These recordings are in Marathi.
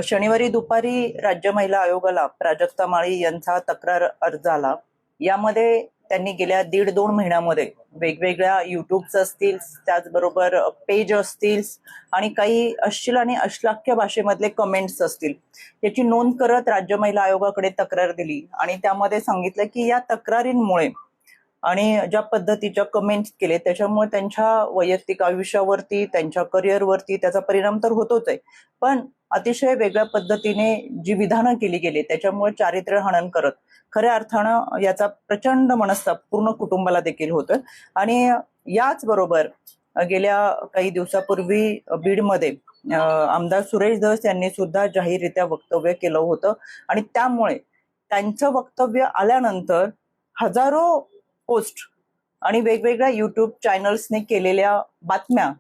शनिवारी दुपारी राज्य महिला आयोगाला प्राजक्ता माळी यांचा तक्रार अर्ज आला। यामध्ये त्यांनी गेल्या 1.5-2 महिन्यामध्ये वेगवेगळ्या युट्यूब्स असतील, त्याचबरोबर पेज असतील आणि काही अश्लील आणि अश्लाघ्य भाषेमधले कमेंट्स असतील, याची नोंद करत राज्य महिला आयोगाकडे तक्रार दिली आणि त्यामध्ये सांगितलं की या तक्रारींमुळे आणि ज्या पद्धतीच्या कमेंट्स केले त्याच्यामुळे त्यांच्या वैयक्तिक आयुष्यावरती, त्यांच्या करिअरवरती त्याचा परिणाम तर होतोच आहे, पण अतिशय वेगळ्या पद्धतीने जी विधानं केली गेली त्याच्यामुळे चारित्र्य हनन करत खऱ्या अर्थानं याचा प्रचंड मनस्ताप पूर्ण कुटुंबाला देखील होतोय। आणि याच बरोबर गेल्या काही दिवसापूर्वी बीडमध्ये आमदार सुरेश धस यांनी सुद्धा जाहीररित्या वक्तव्य केलं होतं आणि त्यामुळे त्यांचं वक्तव्य आल्यानंतर हजारो पोस्ट आणि वेगवेगळ्या युट्यूब चॅनल्सने केलेल्या बातम्या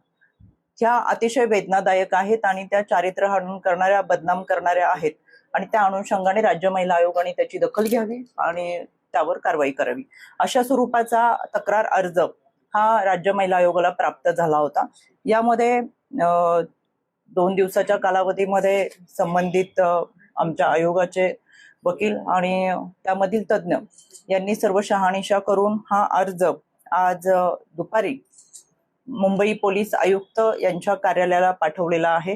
ह्या अतिशय वेदनादायक आहेत आणि त्या चारित्र्य हनन करणाऱ्या, बदनाम करणाऱ्या आहेत आणि त्या अनुषंगाने राज्य महिला आयोगाने त्याची दखल घ्यावी आणि त्यावर कारवाई करावी, अशा स्वरूपाचा तक्रार अर्ज हा राज्य महिला आयोगाला प्राप्त झाला होता। यामध्ये 2 दिवसाच्या कालावधीमध्ये संबंधित आमच्या आयोगाचे वकील आणि त्यामधील तज्ज्ञ यांनी सर्व शहानिशा करून हा अर्ज आज दुपारी मुंबई पोलीस आयुक्त यांच्या कार्यालयाला पाठवलेला आहे।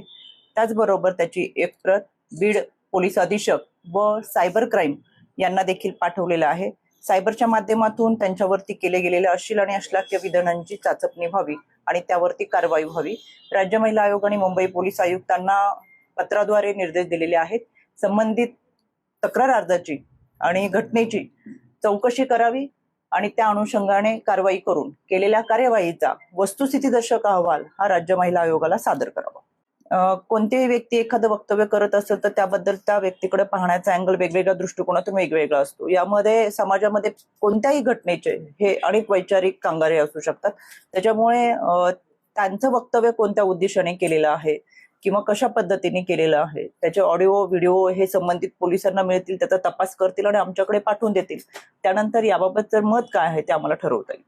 त्याचबरोबर त्याची एक प्रत बीड पोलीस अधीक्षक व सायबर क्राईम यांना देखील पाठवलेला आहे। सायबरच्या माध्यमातून त्यांच्यावरती केले गेलेल्या अश्लील आणि अश्लाघ्य विधानांची चाचपणी व्हावी आणि त्यावरती कारवाई व्हावी। राज्य महिला आयोग आणि मुंबई पोलीस आयुक्तांना पत्राद्वारे निर्देश दिलेले आहेत। संबंधित तक्रार अर्जाची आणि घटनेची चौकशी करावी आणि त्या अनुषंगाने कारवाई करून केलेल्या कार्यवाहीचा वस्तुस्थितीदर्शक अहवाल हा राज्य महिला आयोगाला सादर करावा। कोणतीही व्यक्ती एखादं वक्तव्य करत असेल तर त्याबद्दल त्या व्यक्तीकडे पाहण्याचा अँगल वेगवेगळ्या दृष्टिकोनातून वेगवेगळा असतो। यामध्ये समाजामध्ये कोणत्याही घटनेचे हे अनेक वैचारिक कांगारे असू शकतात, त्याच्यामुळे त्यांचं वक्तव्य कोणत्या उद्देशाने केलेलं आहे किंवा कशा पद्धतीने केलेलं आहे त्याचे ऑडिओ व्हिडिओ हे संबंधित पोलिसांना मिळतील, त्याचा तपास करतील आणि आमच्याकडे पाठवून देतील। त्यानंतर याबाबत जर मत काय आहे ते आम्हाला ठरवता येईल।